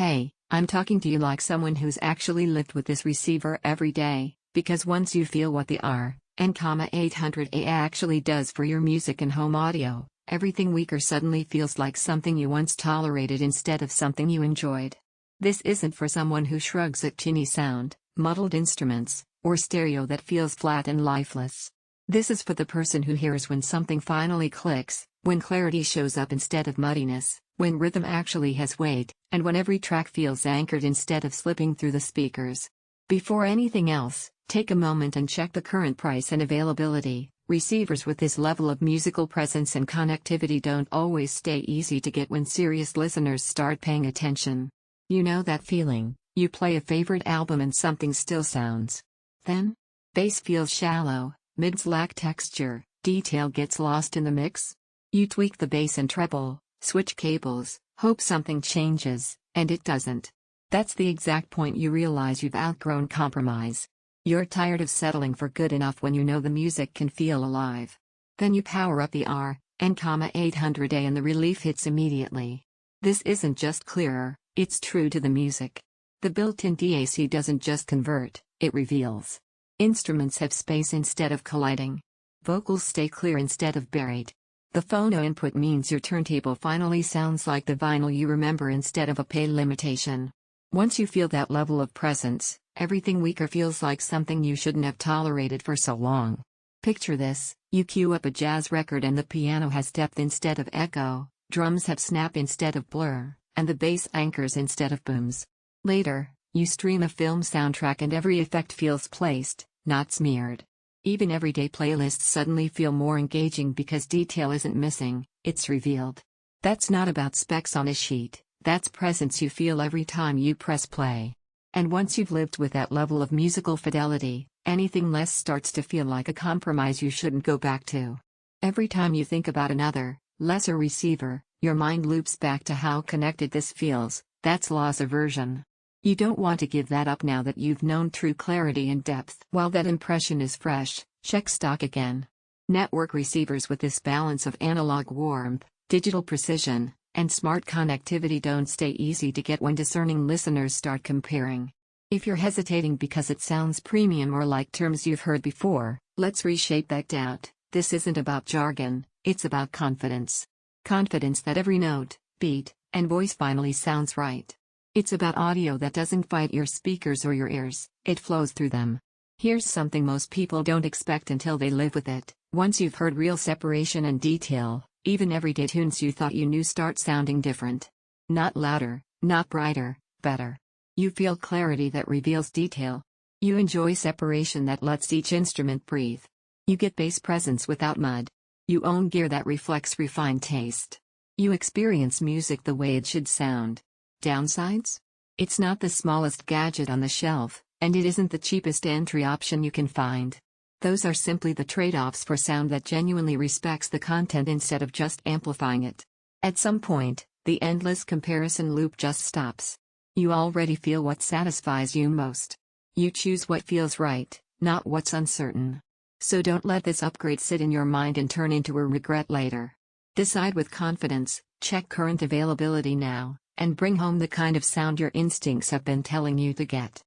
Hey, I'm talking to you like someone who's actually lived with this receiver every day, because once you feel what the R-N800A actually does for your music and home audio, everything weaker suddenly feels like something you once tolerated instead of something you enjoyed. This isn't for someone who shrugs at tinny sound, muddled instruments, or stereo that feels flat and lifeless. This is for the person who hears when something finally clicks, when clarity shows up instead of muddiness, when rhythm actually has weight, and when every track feels anchored instead of slipping through the speakers. Before anything else, take a moment and check the current price and availability. Receivers with this level of musical presence and connectivity don't always stay easy to get when serious listeners start paying attention. You know that feeling, you play a favorite album and something still sounds thin? Bass feels shallow, mids lack texture, detail gets lost in the mix? You tweak the bass and treble, switch cables, hope something changes, and it doesn't. That's the exact point you realize you've outgrown compromise. You're tired of settling for good enough when you know the music can feel alive. Then you power up the R-N800A and the relief hits immediately. This isn't just clearer, it's true to the music. The built-in DAC doesn't just convert, it reveals. Instruments have space instead of colliding. Vocals stay clear instead of buried. The phono input means your turntable finally sounds like the vinyl you remember instead of a pale imitation. Once you feel that level of presence, everything weaker feels like something you shouldn't have tolerated for so long. Picture this, you cue up a jazz record and the piano has depth instead of echo, drums have snap instead of blur, and the bass anchors instead of booms. Later, you stream a film soundtrack and every effect feels placed, not smeared. Even everyday playlists suddenly feel more engaging because detail isn't missing, it's revealed. That's not about specs on a sheet, that's presence you feel every time you press play. And once you've lived with that level of musical fidelity, anything less starts to feel like a compromise you shouldn't go back to. Every time you think about another, lesser receiver, your mind loops back to how connected this feels. That's loss aversion. You don't want to give that up now that you've known true clarity and depth. While that impression is fresh, check stock again. Network receivers with this balance of analog warmth, digital precision, and smart connectivity don't stay easy to get when discerning listeners start comparing. If you're hesitating because it sounds premium or like terms you've heard before, let's reshape that doubt. This isn't about jargon, it's about confidence. Confidence that every note, beat, and voice finally sounds right. It's about audio that doesn't fight your speakers or your ears, it flows through them. Here's something most people don't expect until they live with it. Once you've heard real separation and detail, even everyday tunes you thought you knew start sounding different. Not louder, not brighter, better. You feel clarity that reveals detail. You enjoy separation that lets each instrument breathe. You get bass presence without mud. You own gear that reflects refined taste. You experience music the way it should sound. Downsides? It's not the smallest gadget on the shelf, and it isn't the cheapest entry option you can find. Those are simply the trade-offs for sound that genuinely respects the content instead of just amplifying it. At some point, the endless comparison loop just stops. You already feel what satisfies you most. You choose what feels right, not what's uncertain. So don't let this upgrade sit in your mind and turn into a regret later. Decide with confidence, check current availability now, and bring home the kind of sound your instincts have been telling you to get.